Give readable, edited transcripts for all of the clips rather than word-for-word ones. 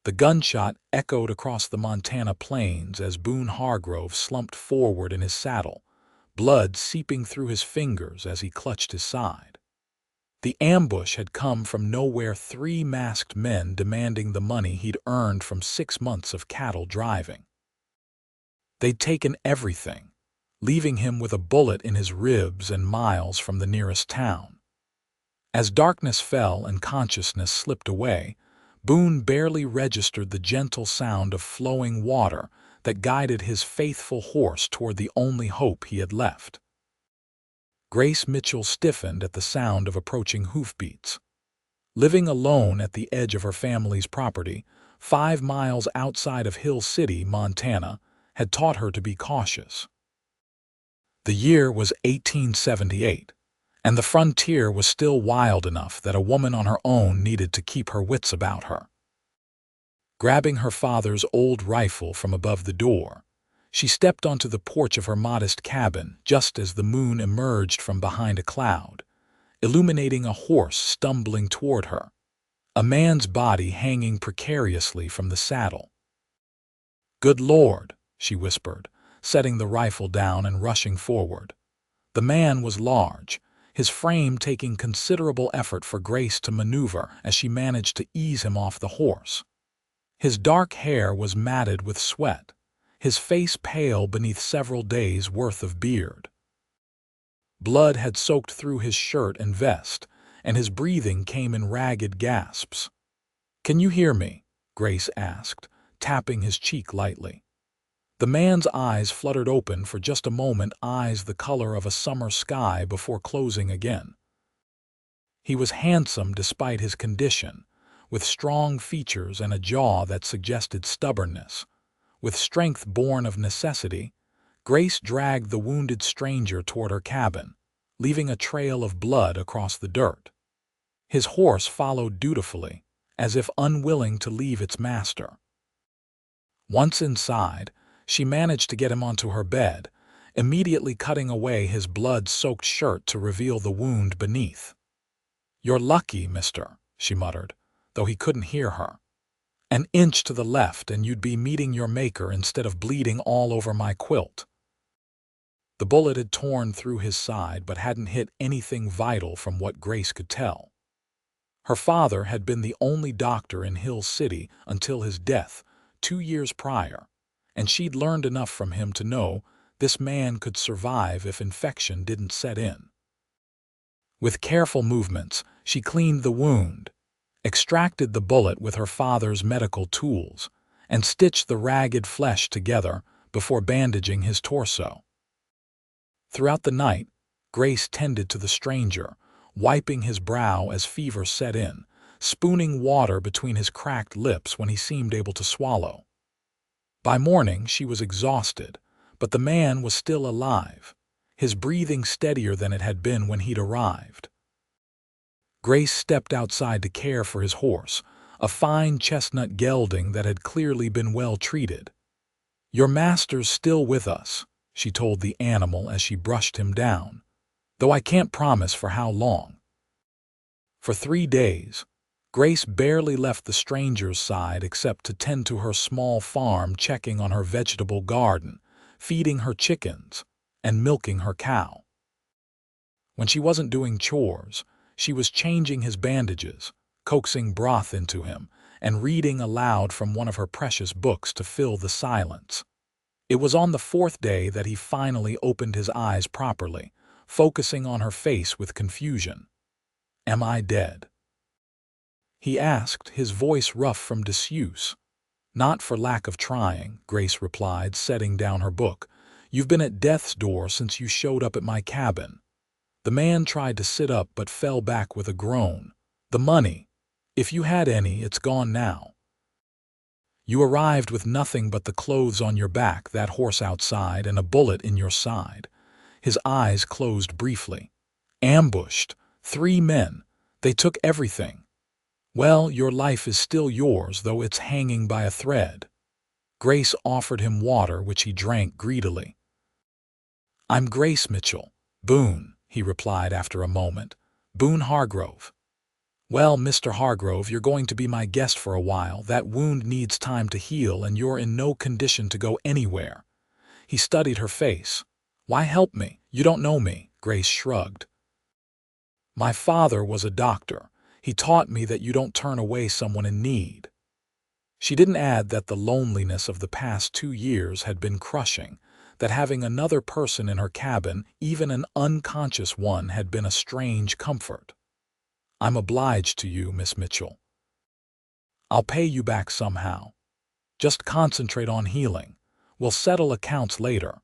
The gunshot echoed across the Montana plains as Boone Hargrove slumped forward in his saddle, blood seeping through his fingers as he clutched his side. The ambush had come from nowhere, 3 masked men demanding the money he'd earned from 6 months of cattle driving. They'd taken everything, leaving him with a bullet in his ribs and miles from the nearest town. As darkness fell and consciousness slipped away, Boone barely registered the gentle sound of flowing water that guided his faithful horse toward the only hope he had left. Grace Mitchell stiffened at the sound of approaching hoofbeats. Living alone at the edge of her family's property, 5 miles outside of Hill City, Montana, had taught her to be cautious. The year was 1878, and the frontier was still wild enough that a woman on her own needed to keep her wits about her. Grabbing her father's old rifle from above the door, she stepped onto the porch of her modest cabin just as the moon emerged from behind a cloud, illuminating a horse stumbling toward her, a man's body hanging precariously from the saddle. "Good Lord," she whispered, setting the rifle down and rushing forward. The man was large, his frame taking considerable effort for Grace to maneuver as she managed to ease him off the horse. His dark hair was matted with sweat, his face pale beneath several days' worth of beard. Blood had soaked through his shirt and vest, and his breathing came in ragged gasps. "Can you hear me?" Grace asked, tapping his cheek lightly. The man's eyes fluttered open for just a moment, eyes the color of a summer sky before closing again. He was handsome despite his condition, with strong features and a jaw that suggested stubbornness. With strength born of necessity, Grace dragged the wounded stranger toward her cabin, leaving a trail of blood across the dirt. His horse followed dutifully, as if unwilling to leave its master. Once inside, she managed to get him onto her bed, immediately cutting away his blood-soaked shirt to reveal the wound beneath. "You're lucky, mister," she muttered, though he couldn't hear her. "An inch to the left and you'd be meeting your maker instead of bleeding all over my quilt." The bullet had torn through his side but hadn't hit anything vital from what Grace could tell. Her father had been the only doctor in Hill City until his death 2 years prior, and she'd learned enough from him to know this man could survive if infection didn't set in. With careful movements, she cleaned the wound, extracted the bullet with her father's medical tools, and stitched the ragged flesh together before bandaging his torso. Throughout the night, Grace tended to the stranger, wiping his brow as fever set in, spooning water between his cracked lips when he seemed able to swallow. By morning, she was exhausted, but the man was still alive, his breathing steadier than it had been when he'd arrived. Grace stepped outside to care for his horse, a fine chestnut gelding that had clearly been well treated. "Your master's still with us," she told the animal as she brushed him down, "though I can't promise for how long." For 3 days, Grace barely left the stranger's side except to tend to her small farm, checking on her vegetable garden, feeding her chickens, and milking her cow. When she wasn't doing chores, she was changing his bandages, coaxing broth into him, and reading aloud from one of her precious books to fill the silence. It was on the 4th day that he finally opened his eyes properly, focusing on her face with confusion. "Am I dead?" he asked, his voice rough from disuse. "Not for lack of trying," Grace replied, setting down her book. "You've been at death's door since you showed up at my cabin." The man tried to sit up but fell back with a groan. "The money, if you had any, it's gone now. You arrived with nothing but the clothes on your back, that horse outside, and a bullet in your side." His eyes closed briefly. "Ambushed. 3 men. They took everything. Well, your life is still yours, though it's hanging by a thread." Grace offered him water, which he drank greedily. "I'm Grace Mitchell, Boone," he replied after a moment. "Boone Hargrove." Well, Mr. Hargrove, you're going to be my guest for a while. That wound needs time to heal, and you're in no condition to go anywhere. He studied her face. Why help me? You don't know me, Grace shrugged. My father was a doctor. He taught me that you don't turn away someone in need. She didn't add that the loneliness of the past 2 years had been crushing, that having another person in her cabin, even an unconscious one, had been a strange comfort. I'm obliged to you, Miss Mitchell. I'll pay you back somehow. Just concentrate on healing. We'll settle accounts later.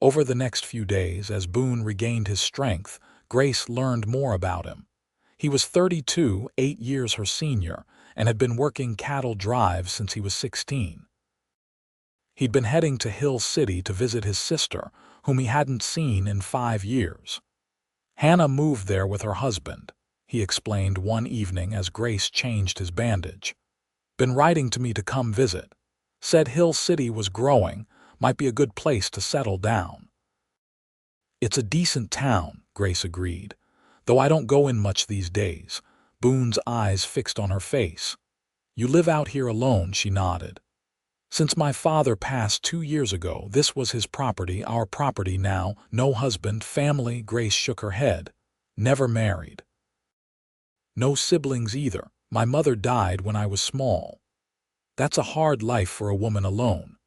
Over the next few days, as Boone regained his strength, Grace learned more about him. He was 32, 8 years her senior, and had been working cattle drives since he was 16. He'd been heading to Hill City to visit his sister, whom he hadn't seen in 5 years. Hannah moved there with her husband, he explained one evening as Grace changed his bandage. Been writing to me to come visit. Said Hill City was growing, might be a good place to settle down. It's a decent town, Grace agreed, though I don't go in much these days. Boone's eyes fixed on her face. You live out here alone, she nodded. Since my father passed 2 years ago, this was his property, our property now. No husband, family, Grace shook her head. Never married. No siblings either. My mother died when I was small. That's a hard life for a woman alone.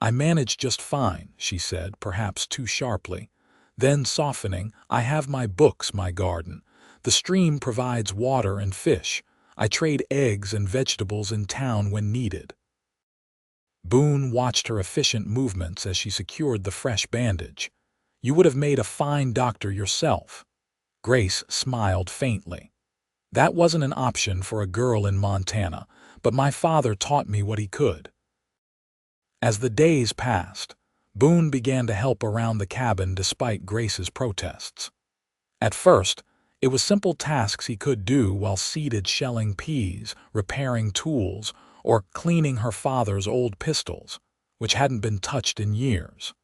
I manage just fine, she said, perhaps too sharply. Then, softening, I have my books, my garden. The stream provides water and fish. I trade eggs and vegetables in town when needed. Boone watched her efficient movements as she secured the fresh bandage. You would have made a fine doctor yourself. Grace smiled faintly. That wasn't an option for a girl in Montana, but my father taught me what he could. As the days passed, Boone began to help around the cabin despite Grace's protests. At first, it was simple tasks he could do while seated shelling peas, repairing tools, or cleaning her father's old pistols, which hadn't been touched in years.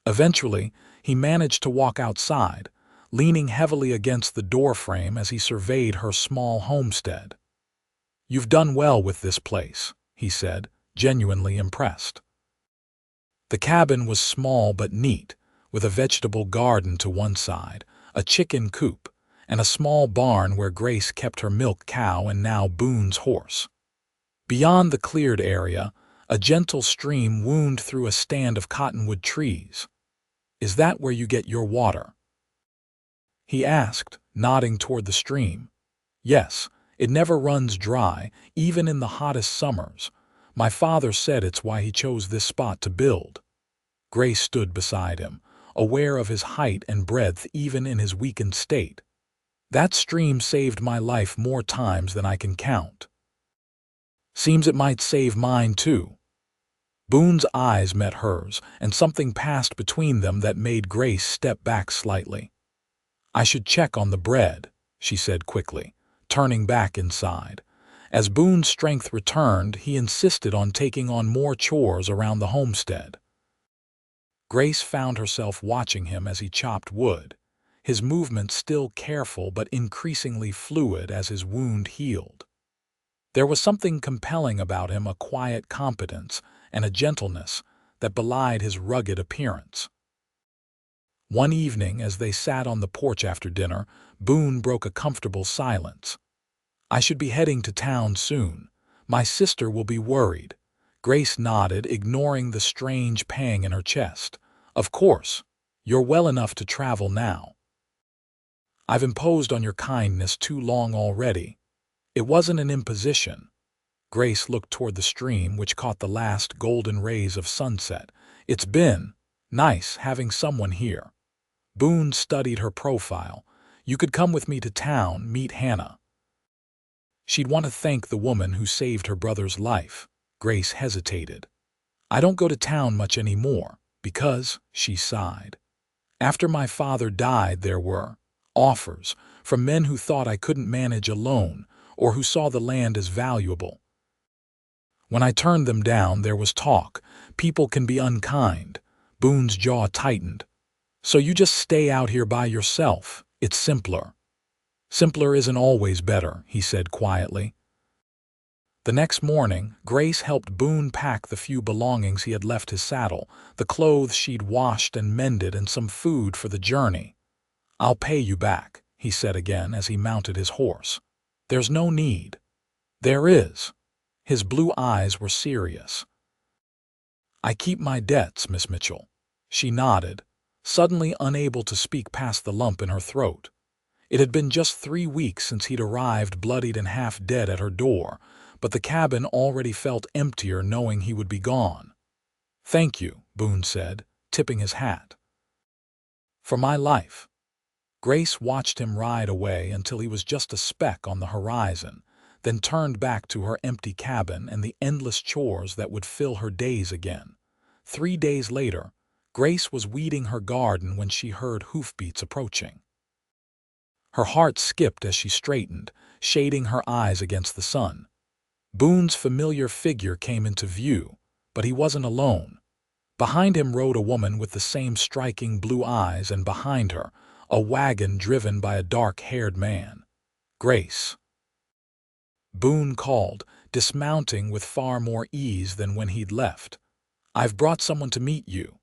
Eventually, he managed to walk outside, leaning heavily against the doorframe as he surveyed her small homestead. You've done well with this place, he said, genuinely impressed. The cabin was small but neat, with a vegetable garden to one side, a chicken coop, and a small barn where Grace kept her milk cow and now Boone's horse. Beyond the cleared area, a gentle stream wound through a stand of cottonwood trees. Is that where you get your water? He asked, nodding toward the stream. Yes, it never runs dry, even in the hottest summers. My father said it's why he chose this spot to build. Grace stood beside him, aware of his height and breadth even in his weakened state. That stream saved my life more times than I can count. Seems it might save mine too. Boone's eyes met hers, and something passed between them that made Grace step back slightly. I should check on the bread, she said quickly, turning back inside. As Boone's strength returned, he insisted on taking on more chores around the homestead. Grace found herself watching him as he chopped wood, his movements still careful but increasingly fluid as his wound healed. There was something compelling about him, a quiet competence and a gentleness that belied his rugged appearance. One evening, as they sat on the porch after dinner, Boone broke a comfortable silence. I should be heading to town soon. My sister will be worried. Grace nodded, ignoring the strange pang in her chest. Of course, you're well enough to travel now. I've imposed on your kindness too long already. It wasn't an imposition. Grace looked toward the stream, which caught the last golden rays of sunset. It's been nice having someone here. Boone studied her profile. You could come with me to town, meet Hannah. She'd want to thank the woman who saved her brother's life. Grace hesitated. I don't go to town much anymore, because, she sighed. After my father died, there were offers from men who thought I couldn't manage alone, or who saw the land as valuable. When I turned them down, there was talk. People can be unkind. Boone's jaw tightened. So you just stay out here by yourself. It's simpler. Simpler isn't always better, he said quietly. The next morning, Grace helped Boone pack the few belongings he had left his saddle, the clothes she'd washed and mended, and some food for the journey. "I'll pay you back," he said again as he mounted his horse. "There's no need." "There is." His blue eyes were serious. "I keep my debts, Miss Mitchell." She nodded, suddenly unable to speak past the lump in her throat. It had been just 3 weeks since he'd arrived bloodied and half dead at her door, but the cabin already felt emptier knowing he would be gone. "Thank you," Boone said, tipping his hat. "For my life." Grace watched him ride away until he was just a speck on the horizon, then turned back to her empty cabin and the endless chores that would fill her days again. 3 days later, Grace was weeding her garden when she heard hoofbeats approaching. Her heart skipped as she straightened, shading her eyes against the sun. Boone's familiar figure came into view, but he wasn't alone. Behind him rode a woman with the same striking blue eyes, and behind her, a wagon driven by a dark-haired man. "Grace," Boone called, dismounting with far more ease than when he'd left. "I've brought someone to meet you."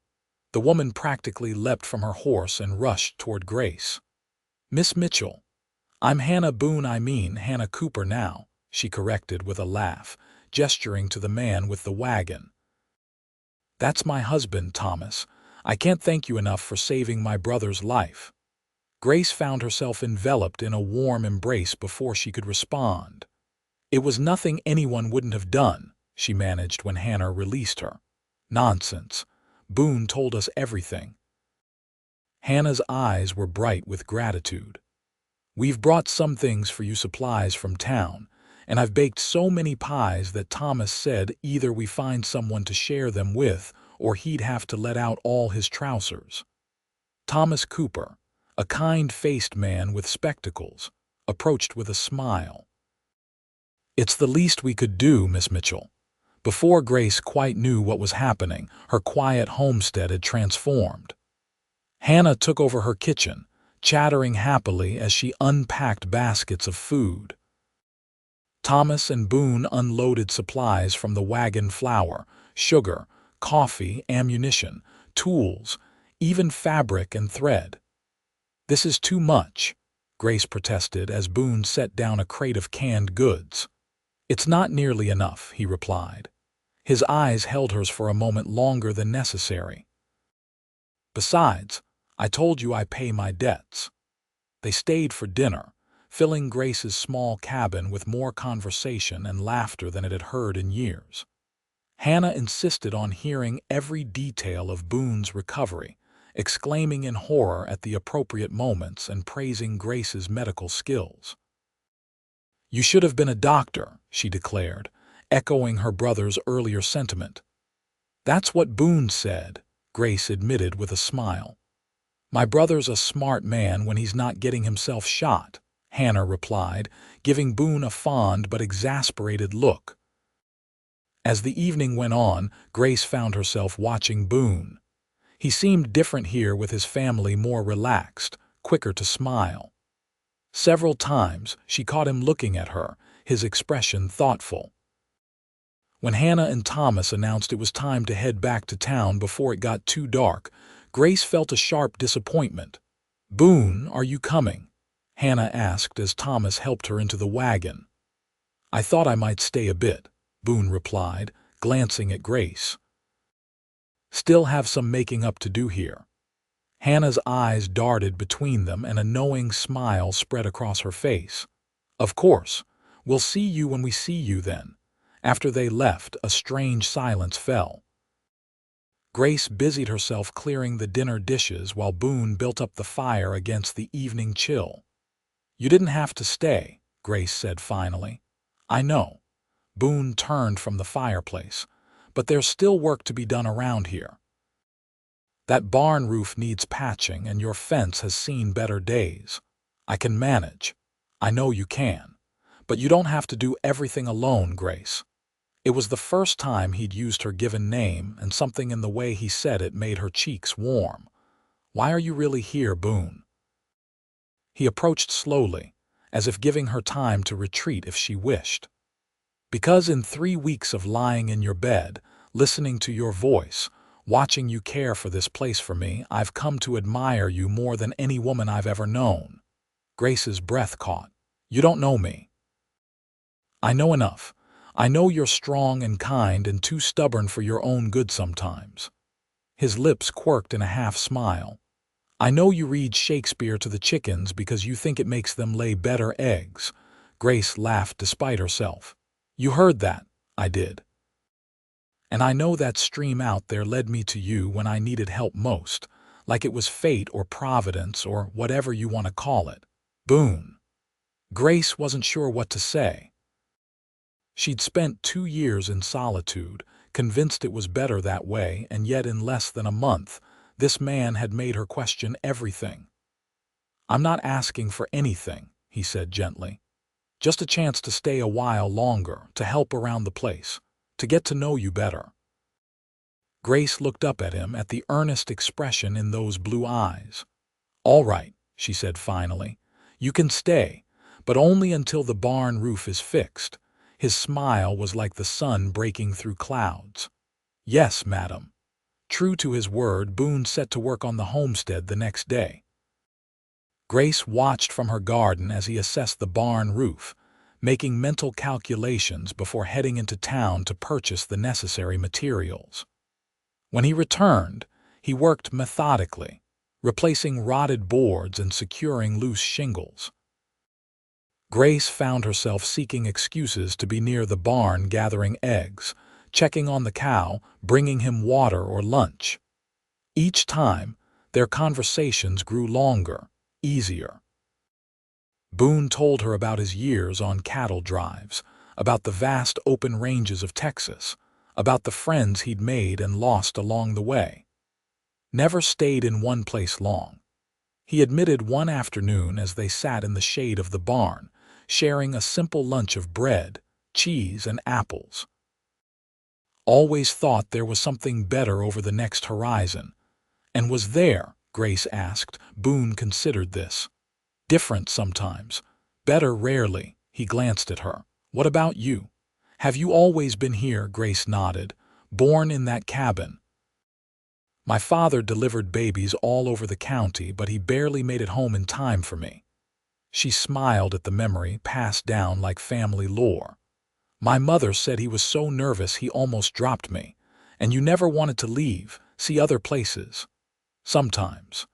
The woman practically leapt from her horse and rushed toward Grace. "Miss Mitchell." "I'm Hannah Boone, Hannah Cooper now," she corrected with a laugh, gesturing to the man with the wagon. "That's my husband, Thomas. I can't thank you enough for saving my brother's life." Grace found herself enveloped in a warm embrace before she could respond. "It was nothing anyone wouldn't have done," she managed when Hannah released her. "Nonsense. Boone told us everything." Hannah's eyes were bright with gratitude. "We've brought some things for you, supplies from town, and I've baked so many pies that Thomas said either we find someone to share them with or he'd have to let out all his trousers." Thomas Cooper, a kind-faced man with spectacles, approached with a smile. "It's the least we could do, Miss Mitchell." Before Grace quite knew what was happening, her quiet homestead had transformed. Hannah took over her kitchen, chattering happily as she unpacked baskets of food. Thomas and Boone unloaded supplies from the wagon: flour, sugar, coffee, ammunition, tools, even fabric and thread. "This is too much," Grace protested as Boone set down a crate of canned goods. "It's not nearly enough," he replied. His eyes held hers for a moment longer than necessary. "Besides, I told you I pay my debts." They stayed for dinner, filling Grace's small cabin with more conversation and laughter than it had heard in years. Hannah insisted on hearing every detail of Boone's recovery, exclaiming in horror at the appropriate moments and praising Grace's medical skills. "You should have been a doctor," she declared, echoing her brother's earlier sentiment. "That's what Boone said," Grace admitted with a smile. "My brother's a smart man when he's not getting himself shot," Hannah replied, giving Boone a fond but exasperated look. As the evening went on, Grace found herself watching Boone. He seemed different here, with his family more relaxed, quicker to smile. Several times she caught him looking at her, his expression thoughtful. When Hannah and Thomas announced it was time to head back to town before it got too dark, Grace felt a sharp disappointment. "Boone, are you coming?" Hannah asked as Thomas helped her into the wagon. "I thought I might stay a bit," Boone replied, glancing at Grace. "Still have some making up to do here." Hannah's eyes darted between them and a knowing smile spread across her face. "Of course. We'll see you when we see you then." After they left, a strange silence fell. Grace busied herself clearing the dinner dishes while Boone built up the fire against the evening chill. "You didn't have to stay," Grace said finally. "I know." Boone turned from the fireplace. "But there's still work to be done around here. That barn roof needs patching and your fence has seen better days. I can manage. I know you can. But you don't have to do everything alone, Grace." It was the first time he'd used her given name, and something in the way he said it made her cheeks warm. "Why are you really here, Boone?" He approached slowly, as if giving her time to retreat if she wished. "Because in 3 weeks of lying in your bed, listening to your voice, watching you care for this place for me, I've come to admire you more than any woman I've ever known." Grace's breath caught. "You don't know me." "I know enough. I know you're strong and kind and too stubborn for your own good sometimes." His lips quirked in a half-smile. "I know you read Shakespeare to the chickens because you think it makes them lay better eggs." Grace laughed despite herself. "You heard that. I did. And I know that stream out there led me to you when I needed help most, like it was fate or providence or whatever you want to call it." Boone. Grace wasn't sure what to say. She'd spent 2 years in solitude, convinced it was better that way, and yet in less than a month, this man had made her question everything. "I'm not asking for anything," he said gently. "Just a chance to stay a while longer, to help around the place, to get to know you better." Grace looked up at him, at the earnest expression in those blue eyes. "All right," she said finally. "You can stay, but only until the barn roof is fixed." His smile was like the sun breaking through clouds. "Yes, madam." True to his word, Boone set to work on the homestead the next day. Grace watched from her garden as he assessed the barn roof, making mental calculations before heading into town to purchase the necessary materials. When he returned, he worked methodically, replacing rotted boards and securing loose shingles. Grace found herself seeking excuses to be near the barn gathering eggs, checking on the cow, bringing him water or lunch. Each time, their conversations grew longer, easier. Boone told her about his years on cattle drives, about the vast open ranges of Texas, about the friends he'd made and lost along the way. Never stayed in one place long. He admitted one afternoon as they sat in the shade of the barn, sharing a simple lunch of bread, cheese, and apples. "Always thought there was something better over the next horizon." "And was there?" Grace asked. Boone considered this. "Different sometimes. Better rarely." He glanced at her. "What about you? Have you always been here?" Grace nodded. "Born in that cabin." "My father delivered babies all over the county, but he barely made it home in time for me." She smiled at the memory, passed down like family lore. "My mother said he was so nervous he almost dropped me. And you never wanted to leave, see other places." "Sometimes.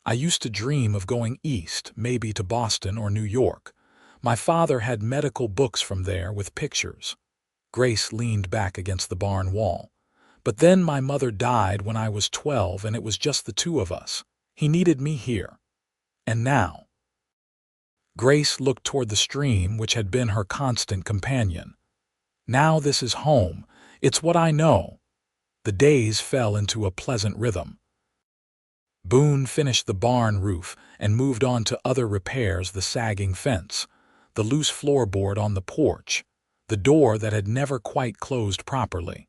I used to dream of going east, maybe to Boston or New York. My father had medical books from there with pictures." Grace leaned back against the barn wall. "But then my mother died when I was 12 and it was just the two of us. He needed me here. And now." Grace looked toward the stream which had been her constant companion. "Now this is home. It's what I know." The days fell into a pleasant rhythm. Boone finished the barn roof and moved on to other repairs: the sagging fence, the loose floorboard on the porch, the door that had never quite closed properly.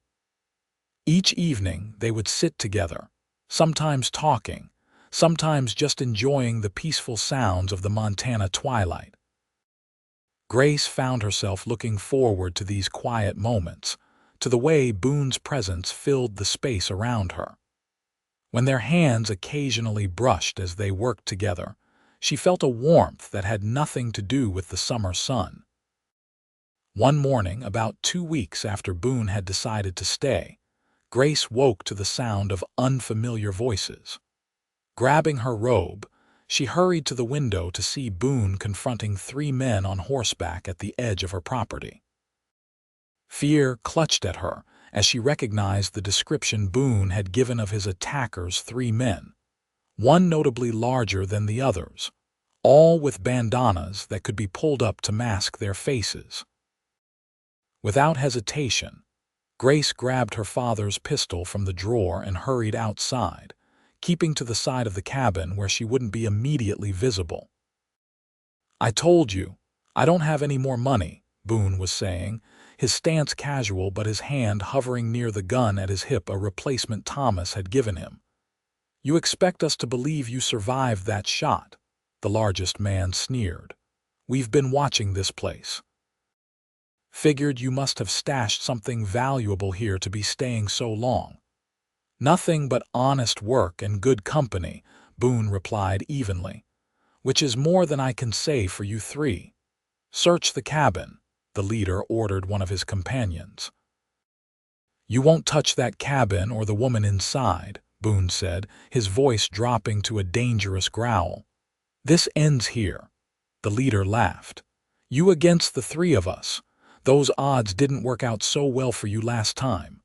Each evening they would sit together, sometimes talking, sometimes just enjoying the peaceful sounds of the Montana twilight. Grace found herself looking forward to these quiet moments, to the way Boone's presence filled the space around her. When their hands occasionally brushed as they worked together, she felt a warmth that had nothing to do with the summer sun. One morning, about 2 weeks after Boone had decided to stay, Grace woke to the sound of unfamiliar voices. Grabbing her robe, she hurried to the window to see Boone confronting 3 men on horseback at the edge of her property. Fear clutched at her as she recognized the description Boone had given of his attackers: 3 men, one notably larger than the others, all with bandanas that could be pulled up to mask their faces. Without hesitation, Grace grabbed her father's pistol from the drawer and hurried outside, keeping to the side of the cabin where she wouldn't be immediately visible. "I told you, I don't have any more money," Boone was saying, his stance casual but his hand hovering near the gun at his hip, a replacement Thomas had given him. "You expect us to believe you survived that shot?" the largest man sneered. "We've been watching this place. Figured you must have stashed something valuable here to be staying so long." "Nothing but honest work and good company," Boone replied evenly, "which is more than I can say for you three. Search the cabin," the leader ordered one of his companions. "You won't touch that cabin or the woman inside," Boone said, his voice dropping to a dangerous growl. "This ends here." The leader laughed. "You against the three of us. Those odds didn't work out so well for you last time."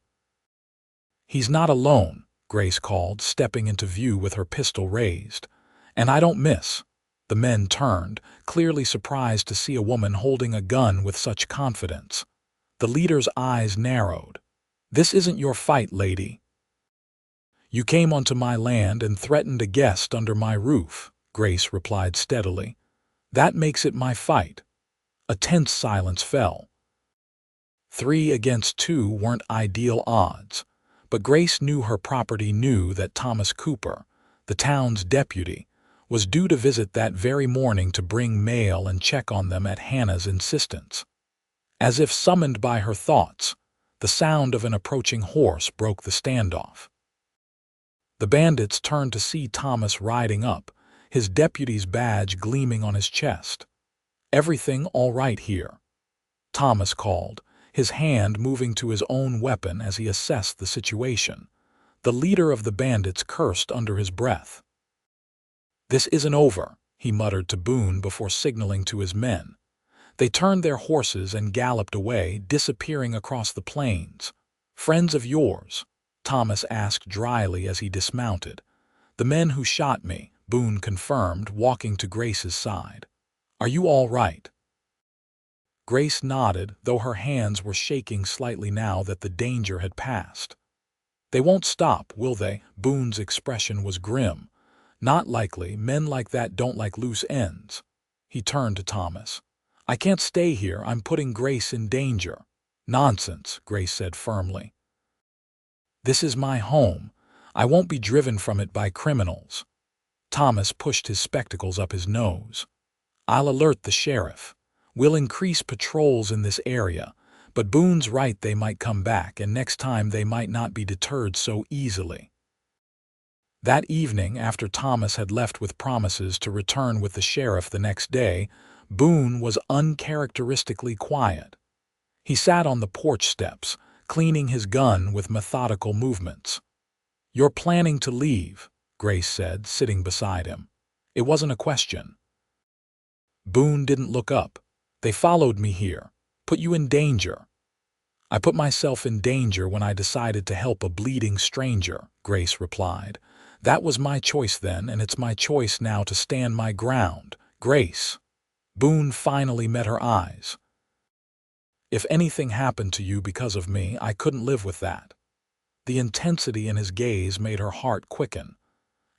"He's not alone," Grace called, stepping into view with her pistol raised. "And I don't miss." The men turned, clearly surprised to see a woman holding a gun with such confidence. The leader's eyes narrowed. "This isn't your fight, lady." "You came onto my land and threatened a guest under my roof," Grace replied steadily. "That makes it my fight." A tense silence fell. 3 against 2 weren't ideal odds, but Grace knew her property knew that Thomas Cooper, the town's deputy, was due to visit that very morning to bring mail and check on them at Hannah's insistence. As if summoned by her thoughts, the sound of an approaching horse broke the standoff. The bandits turned to see Thomas riding up, his deputy's badge gleaming on his chest. "Everything all right here?" Thomas called, his hand moving to his own weapon as he assessed the situation. The leader of the bandits cursed under his breath. "This isn't over," he muttered to Boone before signaling to his men. They turned their horses and galloped away, disappearing across the plains. "Friends of yours?" Thomas asked dryly as he dismounted. "The men who shot me," Boone confirmed, walking to Grace's side. "Are you all right?" Grace nodded, though her hands were shaking slightly now that the danger had passed. "They won't stop, will they?" Boone's expression was grim. "Not likely. Men like that don't like loose ends." He turned to Thomas. "I can't stay here. I'm putting Grace in danger." "Nonsense," Grace said firmly. "This is my home. I won't be driven from it by criminals." Thomas pushed his spectacles up his nose. "I'll alert the sheriff. We'll increase patrols in this area, but Boone's right, they might come back, and next time they might not be deterred so easily." That evening, after Thomas had left with promises to return with the sheriff the next day, Boone was uncharacteristically quiet. He sat on the porch steps, cleaning his gun with methodical movements. "You're planning to leave," Grace said, sitting beside him. It wasn't a question. Boone didn't look up. "They followed me here. Put you in danger." "I put myself in danger when I decided to help a bleeding stranger," Grace replied. "That was my choice then, and it's my choice now to stand my ground." "Grace." Boone finally met her eyes. "If anything happened to you because of me, I couldn't live with that." The intensity in his gaze made her heart quicken.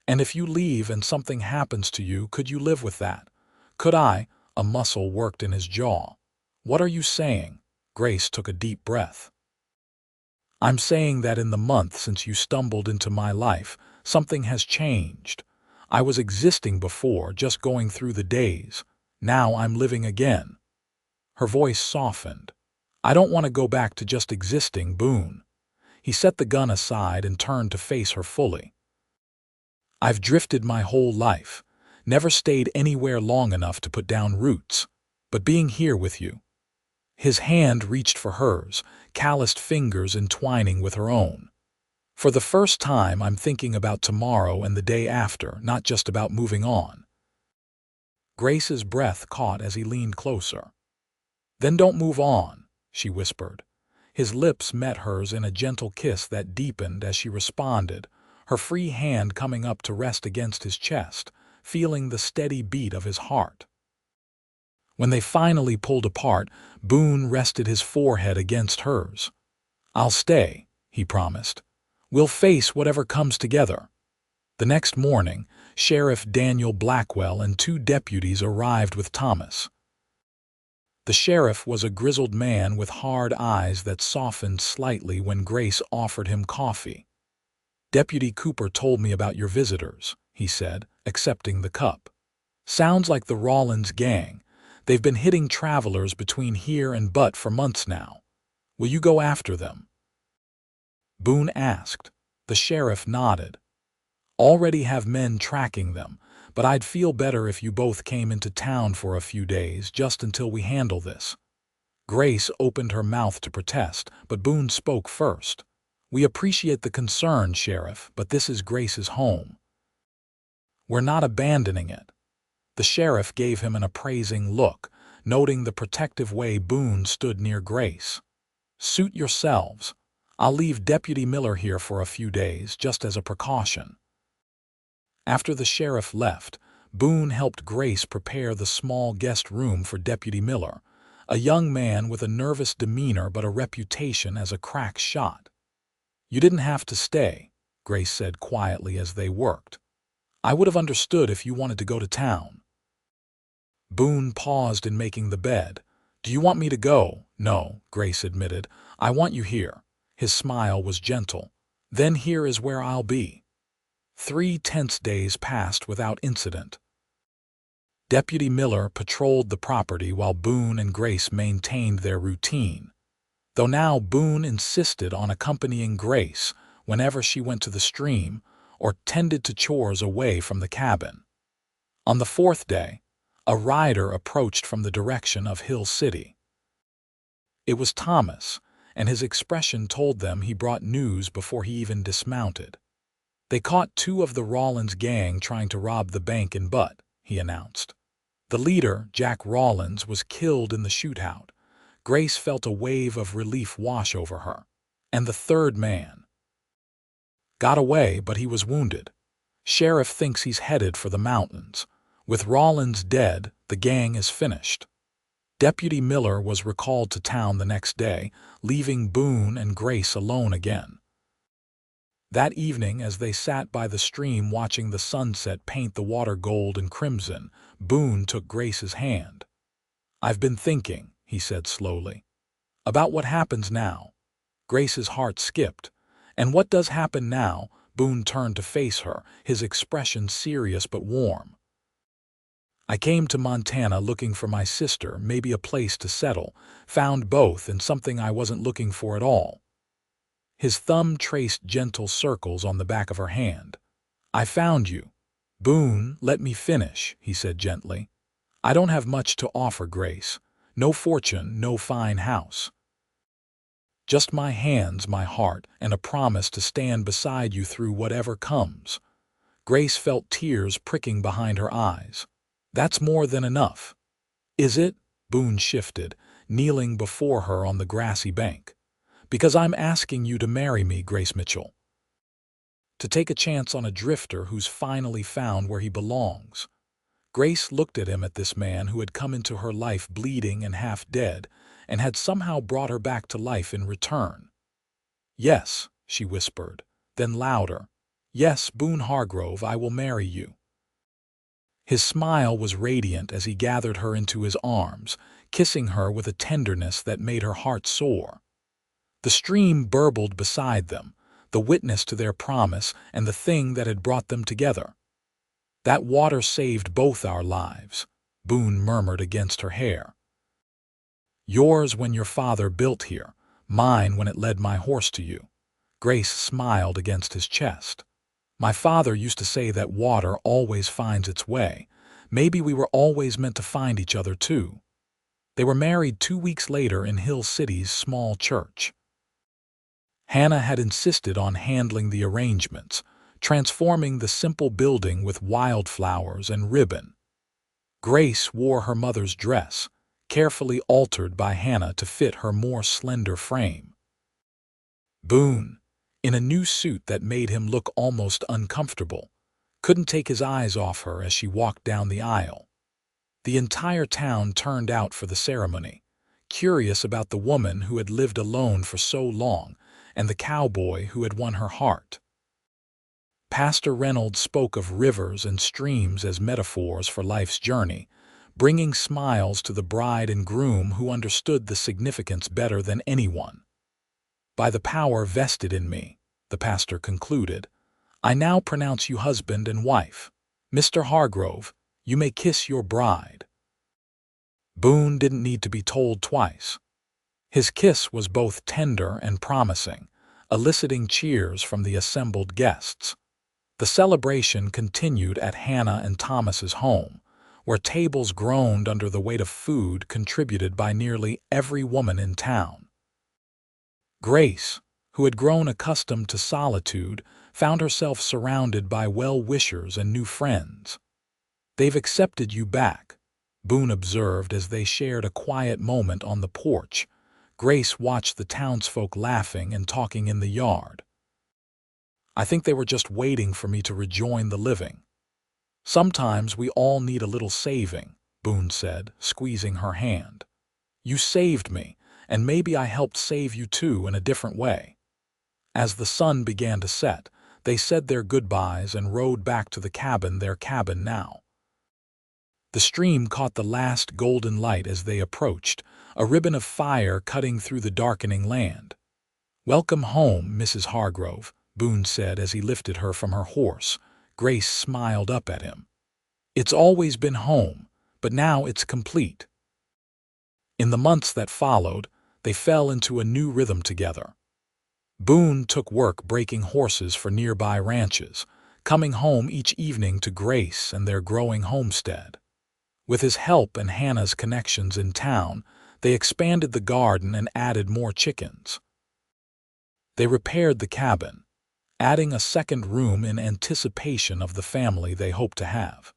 "And if you leave and something happens to you, could you live with that?" "Could I?" A muscle worked in his jaw. "What are you saying?" Grace took a deep breath. "I'm saying that in the month since you stumbled into my life, something has changed. I was existing before, just going through the days. Now I'm living again." Her voice softened. "I don't want to go back to just existing, Boone." He set the gun aside and turned to face her fully. "I've drifted my whole life, never stayed anywhere long enough to put down roots. But being here with you—" His hand reached for hers, calloused fingers entwining with her own. "For the first time, I'm thinking about tomorrow and the day after, not just about moving on." Grace's breath caught as he leaned closer. "Then don't move on," she whispered. His lips met hers in a gentle kiss that deepened as she responded, her free hand coming up to rest against his chest, feeling the steady beat of his heart. When they finally pulled apart, Boone rested his forehead against hers. "I'll stay," he promised. "We'll face whatever comes together." The next morning, Sheriff Daniel Blackwell and 2 deputies arrived with Thomas. The sheriff was a grizzled man with hard eyes that softened slightly when Grace offered him coffee. "Deputy Cooper told me about your visitors," he said, accepting the cup. Sounds like the Rawlins gang. They've been hitting travelers between here and Butte for months now. Will you go after them?" Boone asked. The sheriff nodded. "Already have men tracking them, but I'd feel better if you both came into town for a few days just until we handle this." Grace opened her mouth to protest, but Boone spoke first. "We appreciate the concern, Sheriff, but this is Grace's home. We're not abandoning it." The sheriff gave him an appraising look, noting the protective way Boone stood near Grace. "Suit yourselves. I'll leave Deputy Miller here for a few days, just as a precaution." After the sheriff left, Boone helped Grace prepare the small guest room for Deputy Miller, a young man with a nervous demeanor but a reputation as a crack shot. "You didn't have to stay," Grace said quietly as they worked. "I would have understood if you wanted to go to town." Boone paused in making the bed. "Do you want me to go?" "No," Grace admitted. "I want you here." His smile was gentle. "Then here is where I'll be." 3 tense days passed without incident. Deputy Miller patrolled the property while Boone and Grace maintained their routine, though now Boone insisted on accompanying Grace whenever she went to the stream or tended to chores away from the cabin. On the 4th day, a rider approached from the direction of Hill City. It was Thomas, and his expression told them he brought news before he even dismounted. "They caught 2 of the Rawlins gang trying to rob the bank in Butte," he announced. The leader, Jack Rawlins, was killed in the shootout. Grace felt a wave of relief wash over her. "And the 3rd man got away, but he was wounded. Sheriff thinks he's headed for the mountains. With Rawlins dead, the gang is finished." Deputy Miller was recalled to town the next day, leaving Boone and Grace alone again. That evening, as they sat by the stream watching the sunset paint the water gold and crimson, Boone took Grace's hand. "I've been thinking," he said slowly, "about what happens now." Grace's heart skipped. "And what does happen now?" Boone turned to face her, his expression serious but warm. "I came to Montana looking for my sister, maybe a place to settle, found both and something I wasn't looking for at all." His thumb traced gentle circles on the back of her hand. "I found you." "Boone, let me finish," he said gently. "I don't have much to offer, Grace. No fortune, no fine house. Just my hands, my heart, and a promise to stand beside you through whatever comes." Grace felt tears pricking behind her eyes. "That's more than enough." "Is it?" Boone shifted, kneeling before her on the grassy bank. "Because I'm asking you to marry me, Grace Mitchell. To take a chance on a drifter who's finally found where he belongs." Grace looked at him, at this man who had come into her life bleeding and half dead, and had somehow brought her back to life in return. "Yes," she whispered, then louder. "Yes, Boone Hargrove, I will marry you." His smile was radiant as he gathered her into his arms, kissing her with a tenderness that made her heart soar. The stream burbled beside them, the witness to their promise and the thing that had brought them together. "That water saved both our lives," Boone murmured against her hair. "Yours when your father built here, mine when it led my horse to you." Grace smiled against his chest. "My father used to say that water always finds its way. Maybe we were always meant to find each other too." They were married 2 weeks later in Hill City's small church. Hannah had insisted on handling the arrangements, transforming the simple building with wildflowers and ribbon. Grace wore her mother's dress, carefully altered by Hannah to fit her more slender frame. Boone, in a new suit that made him look almost uncomfortable, couldn't take his eyes off her as she walked down the aisle. The entire town turned out for the ceremony, curious about the woman who had lived alone for so long and the cowboy who had won her heart. Pastor Reynolds spoke of rivers and streams as metaphors for life's journey, bringing smiles to the bride and groom who understood the significance better than anyone. "By the power vested in me," the pastor concluded, "I now pronounce you husband and wife. Mr. Hargrove, You may kiss your bride." Boone didn't need to be told twice. His kiss was both tender and promising, eliciting cheers from the assembled guests. The celebration continued at Hannah and Thomas's home, where tables groaned under the weight of food contributed by nearly every woman in town. Grace, who had grown accustomed to solitude, found herself surrounded by well-wishers and new friends. "They've accepted you back," Boone observed as they shared a quiet moment on the porch. Grace watched the townsfolk laughing and talking in the yard. "I think they were just waiting for me to rejoin the living. Sometimes we all need a little saving," Boone said, squeezing her hand. "You saved me, and maybe I helped save you too in a different way." As the sun began to set, they said their goodbyes and rode back to their cabin now. The stream caught the last golden light as they approached, a ribbon of fire cutting through the darkening land. "Welcome home, Mrs. Hargrove," Boone said as he lifted her from her horse. Grace smiled up at him. "It's always been home, but now it's complete." In the months that followed, they fell into a new rhythm together. Boone took work breaking horses for nearby ranches, coming home each evening to Grace and their growing homestead. With his help and Hannah's connections in town, they expanded the garden and added more chickens. They repaired the cabin, adding a second room in anticipation of the family they hoped to have.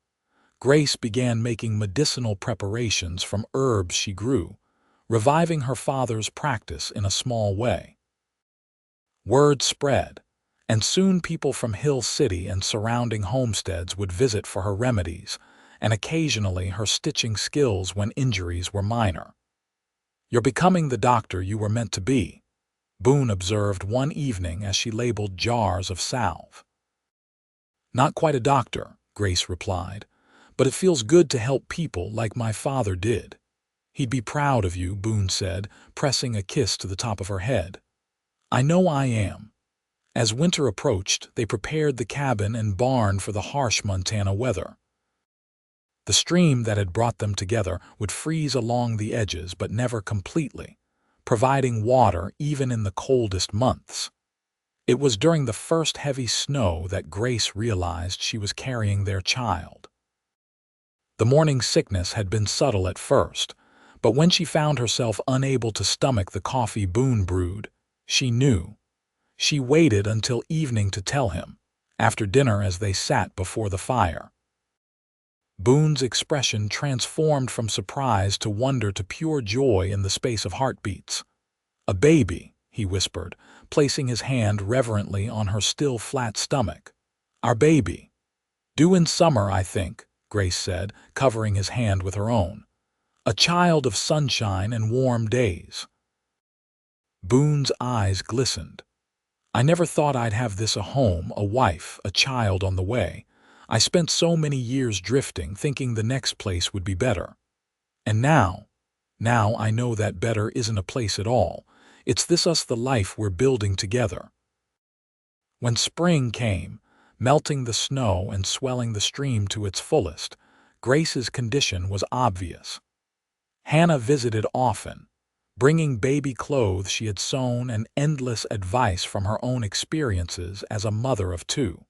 Grace began making medicinal preparations from herbs she grew, reviving her father's practice in a small way. Word spread, and soon people from Hill City and surrounding homesteads would visit for her remedies, and occasionally her stitching skills when injuries were minor. "You're becoming the doctor you were meant to be," Boone observed one evening as she labeled jars of salve. "Not quite a doctor," Grace replied, "but it feels good to help people like my father did." "He'd be proud of you," Boone said, pressing a kiss to the top of her head. "I know I am." As winter approached, they prepared the cabin and barn for the harsh Montana weather. The stream that had brought them together would freeze along the edges but never completely, providing water even in the coldest months. It was during the first heavy snow that Grace realized she was carrying their child. The morning sickness had been subtle at first, but when she found herself unable to stomach the coffee Boone brewed, she knew. She waited until evening to tell him, after dinner as they sat before the fire. Boone's expression transformed from surprise to wonder to pure joy in the space of heartbeats. "A baby," he whispered, placing his hand reverently on her still flat stomach. "Our baby." "Due in summer, I think," Grace said, covering his hand with her own. "A child of sunshine and warm days." Boone's eyes glistened. "I never thought I'd have this: a home, a wife, a child on the way. I spent so many years drifting, thinking the next place would be better. And now I know that better isn't a place at all. It's the life we're building together." When spring came, melting the snow and swelling the stream to its fullest, Grace's condition was obvious. Hannah visited often, bringing baby clothes she had sewn and endless advice from her own experiences as a mother of two.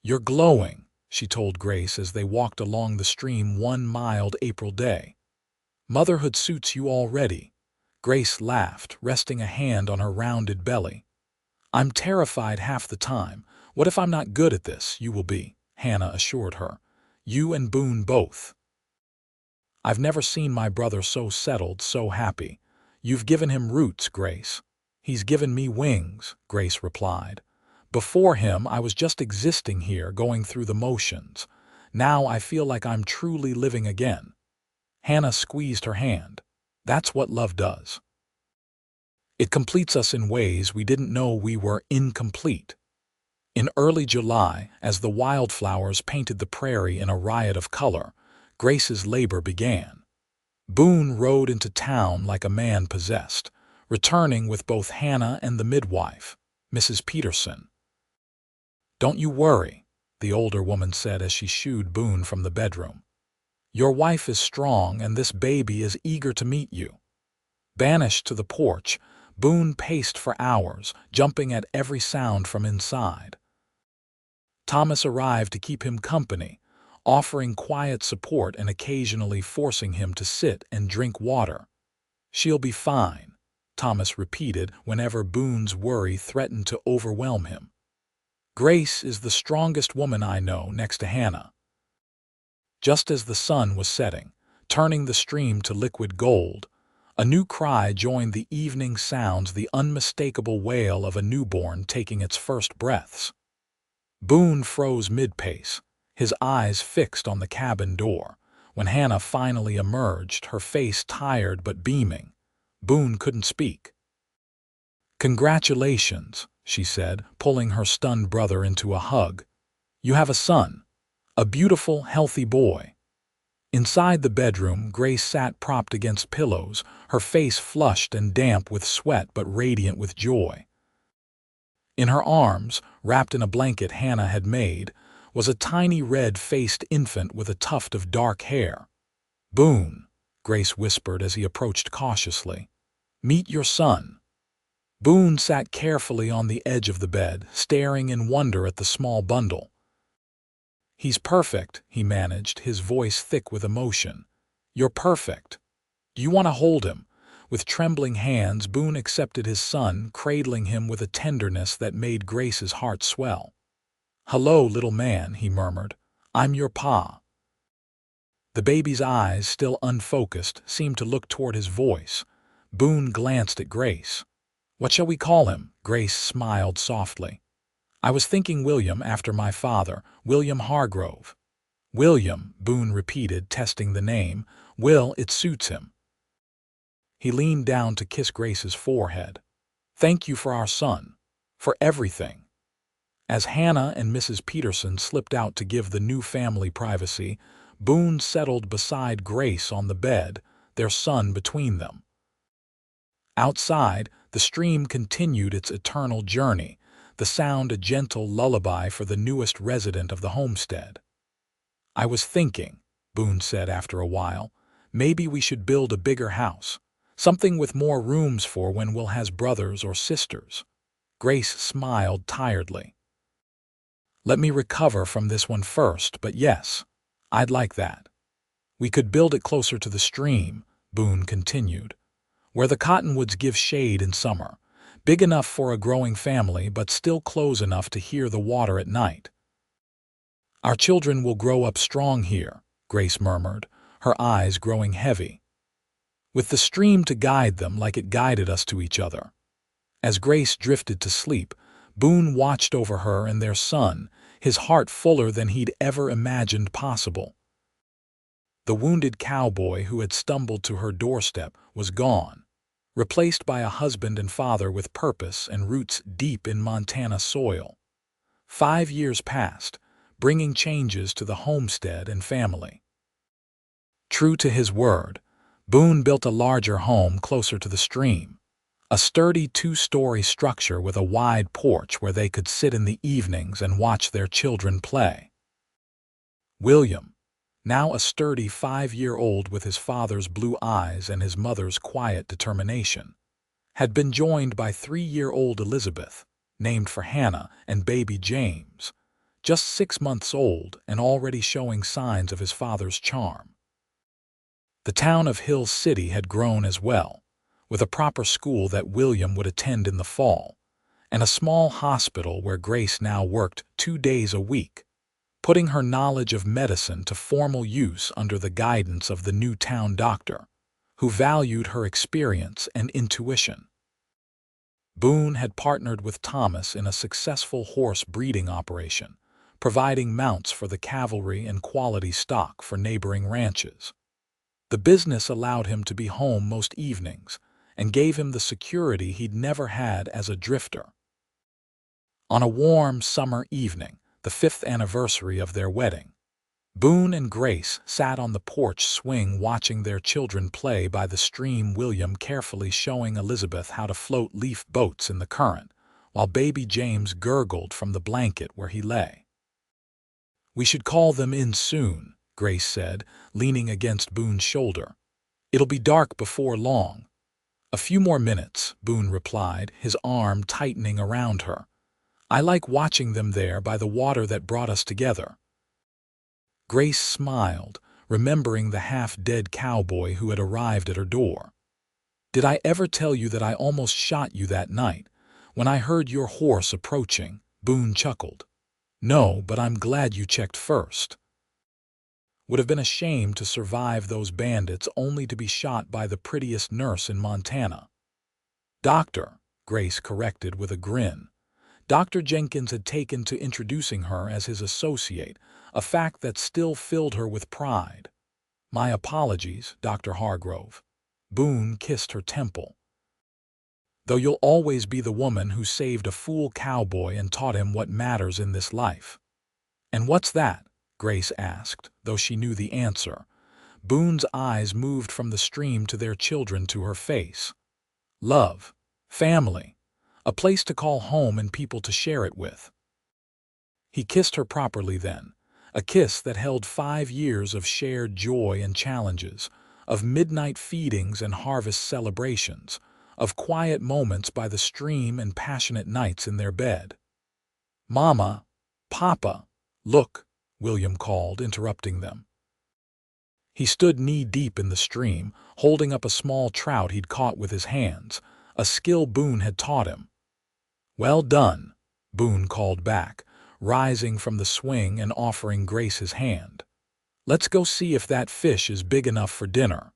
"You're glowing," she told Grace as they walked along the stream one mild April day. "Motherhood suits you already." Grace laughed, resting a hand on her rounded belly. "I'm terrified half the time. What if I'm not good at this?" "You will be," Hannah assured her. "You and Boone both." "I've never seen my brother so settled, so happy." "You've given him roots, Grace." "He's given me wings," Grace replied. "Before him, I was just existing here, going through the motions. Now I feel like I'm truly living again." Hannah squeezed her hand. "That's what love does. It completes us in ways we didn't know we were incomplete." In early July, as the wildflowers painted the prairie in a riot of color, Grace's labor began. Boone rode into town like a man possessed, returning with both Hannah and the midwife, Mrs. Peterson. "Don't you worry," the older woman said as she shooed Boone from the bedroom. "Your wife is strong, and this baby is eager to meet you." Banished to the porch, Boone paced for hours, jumping at every sound from inside. Thomas arrived to keep him company, offering quiet support and occasionally forcing him to sit and drink water. "She'll be fine," Thomas repeated whenever Boone's worry threatened to overwhelm him. "Grace is the strongest woman I know next to Hannah." Just as the sun was setting, turning the stream to liquid gold, a new cry joined the evening sounds, the unmistakable wail of a newborn taking its first breaths. Boone froze mid-pace, his eyes fixed on the cabin door. When Hannah finally emerged, her face tired but beaming, Boone couldn't speak. "Congratulations," she said, pulling her stunned brother into a hug. "You have a son, a beautiful, healthy boy." Inside the bedroom, Grace sat propped against pillows, her face flushed and damp with sweat but radiant with joy. In her arms, wrapped in a blanket Hannah had made, was a tiny red-faced infant with a tuft of dark hair. "Boone," Grace whispered as he approached cautiously. "Meet your son." Boone sat carefully on the edge of the bed, staring in wonder at the small bundle. "He's perfect," he managed, his voice thick with emotion. "You're perfect. Do you want to hold him?" With trembling hands, Boone accepted his son, cradling him with a tenderness that made Grace's heart swell. "Hello, little man," he murmured. "I'm your pa." The baby's eyes, still unfocused, seemed to look toward his voice. Boone glanced at Grace. "What shall we call him?" Grace smiled softly. "I was thinking William, after my father, William Hargrove." "William," Boone repeated, testing the name. "Will, it suits him." He leaned down to kiss Grace's forehead. "Thank you for our son. For everything." As Hannah and Mrs. Peterson slipped out to give the new family privacy, Boone settled beside Grace on the bed, their son between them. Outside, the stream continued its eternal journey, the sound a gentle lullaby for the newest resident of the homestead. "I was thinking," Boone said after a while, "maybe we should build a bigger house, something with more rooms for when Will has brothers or sisters." Grace smiled tiredly. "Let me recover from this one first, but yes, I'd like that." "We could build it closer to the stream," Boone continued, "where the cottonwoods give shade in summer, big enough for a growing family but still close enough to hear the water at night." "Our children will grow up strong here," Grace murmured, her eyes growing heavy. "With the stream to guide them like it guided us to each other." As Grace drifted to sleep, Boone watched over her and their son, his heart fuller than he'd ever imagined possible. The wounded cowboy who had stumbled to her doorstep was gone, replaced by a husband and father with purpose and roots deep in Montana soil. 5 years passed, bringing changes to the homestead and family. True to his word, Boone built a larger home closer to the stream, a sturdy 2-story structure with a wide porch where they could sit in the evenings and watch their children play. William, now a sturdy 5-year-old with his father's blue eyes and his mother's quiet determination, had been joined by 3-year-old Elizabeth, named for Hannah, and baby James, just 6 months old and already showing signs of his father's charm. The town of Hill City had grown as well, with a proper school that William would attend in the fall, and a small hospital where Grace now worked 2 days a week, putting her knowledge of medicine to formal use under the guidance of the new town doctor, who valued her experience and intuition. Boone had partnered with Thomas in a successful horse breeding operation, providing mounts for the cavalry and quality stock for neighboring ranches. The business allowed him to be home most evenings and gave him the security he'd never had as a drifter. On a warm summer evening, the 5th anniversary of their wedding, Boone and Grace sat on the porch swing watching their children play by the stream, William carefully showing Elizabeth how to float leaf boats in the current, while baby James gurgled from the blanket where he lay. "We should call them in soon," Grace said, leaning against Boone's shoulder. "It'll be dark before long." "A few more minutes," Boone replied, his arm tightening around her. "I like watching them there by the water that brought us together." Grace smiled, remembering the half-dead cowboy who had arrived at her door. "Did I ever tell you that I almost shot you that night, when I heard your horse approaching?" Boone chuckled. "No, but I'm glad you checked first. Would have been a shame to survive those bandits only to be shot by the prettiest nurse in Montana." "Doctor," Grace corrected with a grin. Dr. Jenkins had taken to introducing her as his associate, a fact that still filled her with pride. "My apologies, Dr. Hargrove." Boone kissed her temple. "Though you'll always be the woman who saved a fool cowboy and taught him what matters in this life." "And what's that?" Grace asked, though she knew the answer. Boone's eyes moved from the stream to their children to her face. "Love. Family. A place to call home and people to share it with." He kissed her properly then, a kiss that held 5 years of shared joy and challenges, of midnight feedings and harvest celebrations, of quiet moments by the stream and passionate nights in their bed. "Mama, Papa, look," William called, interrupting them. He stood knee-deep in the stream, holding up a small trout he'd caught with his hands, a skill Boone had taught him. "Well done," Boone called back, rising from the swing and offering Grace his hand. "Let's go see if that fish is big enough for dinner."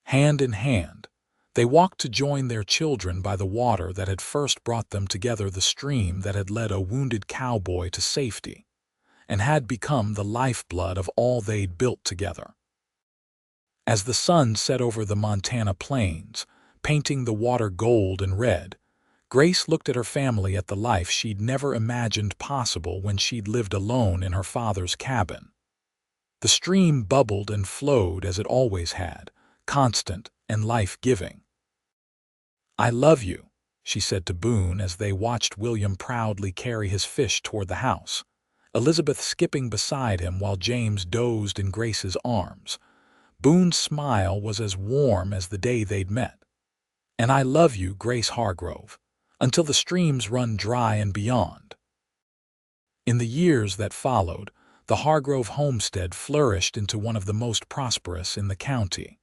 Hand in hand, they walked to join their children by the water that had first brought them together, the stream that had led a wounded cowboy to safety, and had become the lifeblood of all they'd built together. As the sun set over the Montana plains, painting the water gold and red, Grace looked at her family, at the life she'd never imagined possible when she'd lived alone in her father's cabin. The stream bubbled and flowed as it always had, constant and life-giving. "I love you," she said to Boone as they watched William proudly carry his fish toward the house, Elizabeth skipping beside him while James dozed in Grace's arms. Boone's smile was as warm as the day they'd met. "And I love you, Grace Hargrove, until the streams run dry and beyond." In the years that followed, the Hargrove homestead flourished into one of the most prosperous in the county.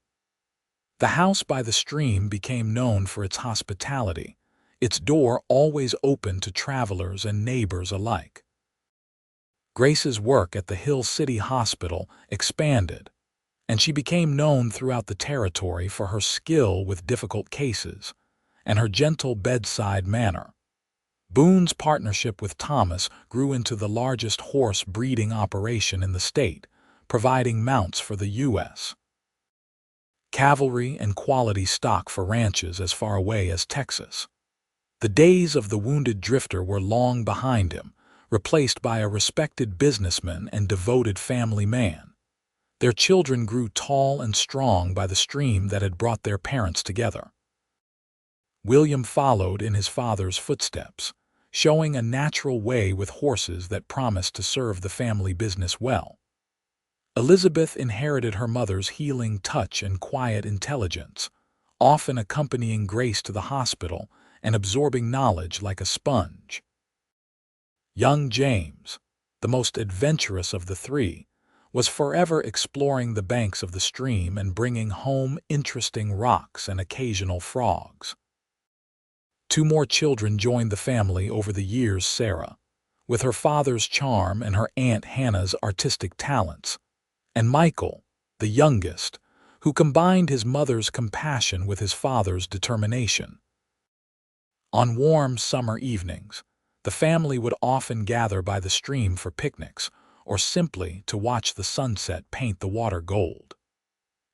The house by the stream became known for its hospitality, its door always open to travelers and neighbors alike. Grace's work at the Hill City Hospital expanded, and she became known throughout the territory for her skill with difficult cases and her gentle bedside manner. Boone's partnership with Thomas grew into the largest horse breeding operation in the state, providing mounts for the U.S. cavalry and quality stock for ranches as far away as Texas. The days of the wounded drifter were long behind him, replaced by a respected businessman and devoted family man. Their children grew tall and strong by the stream that had brought their parents together. William followed in his father's footsteps, showing a natural way with horses that promised to serve the family business well. Elizabeth inherited her mother's healing touch and quiet intelligence, often accompanying Grace to the hospital and absorbing knowledge like a sponge. Young James, the most adventurous of the three, was forever exploring the banks of the stream and bringing home interesting rocks and occasional frogs. 2 more children joined the family over the years: Sarah, with her father's charm and her Aunt Hannah's artistic talents, and Michael, the youngest, who combined his mother's compassion with his father's determination. On warm summer evenings, the family would often gather by the stream for picnics or simply to watch the sunset paint the water gold.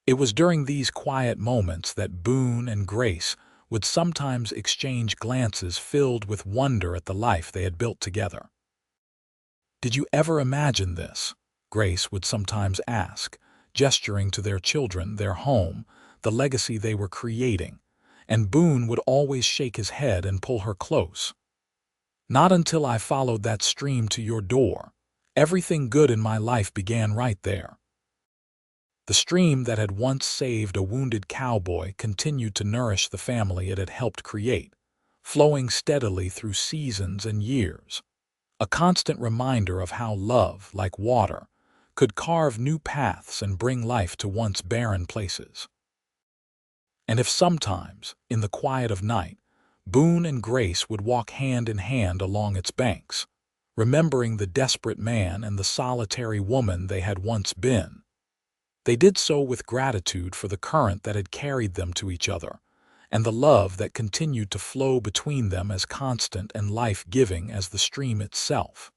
It was during these quiet moments that Boone and Grace would sometimes exchange glances filled with wonder at the life they had built together. "Did you ever imagine this?" Grace would sometimes ask, gesturing to their children, their home, the legacy they were creating, and Boone would always shake his head and pull her close. "Not until I followed that stream to your door," Everything good in my life began right there. The stream that had once saved a wounded cowboy continued to nourish the family it had helped create, flowing steadily through seasons and years. A constant reminder of how love, like water, could carve new paths and bring life to once barren places. And if sometimes, in the quiet of night, Boone and Grace would walk hand in hand along its banks, remembering the desperate man and the solitary woman they had once been, they did so with gratitude for the current that had carried them to each other, and the love that continued to flow between them as constant and life-giving as the stream itself.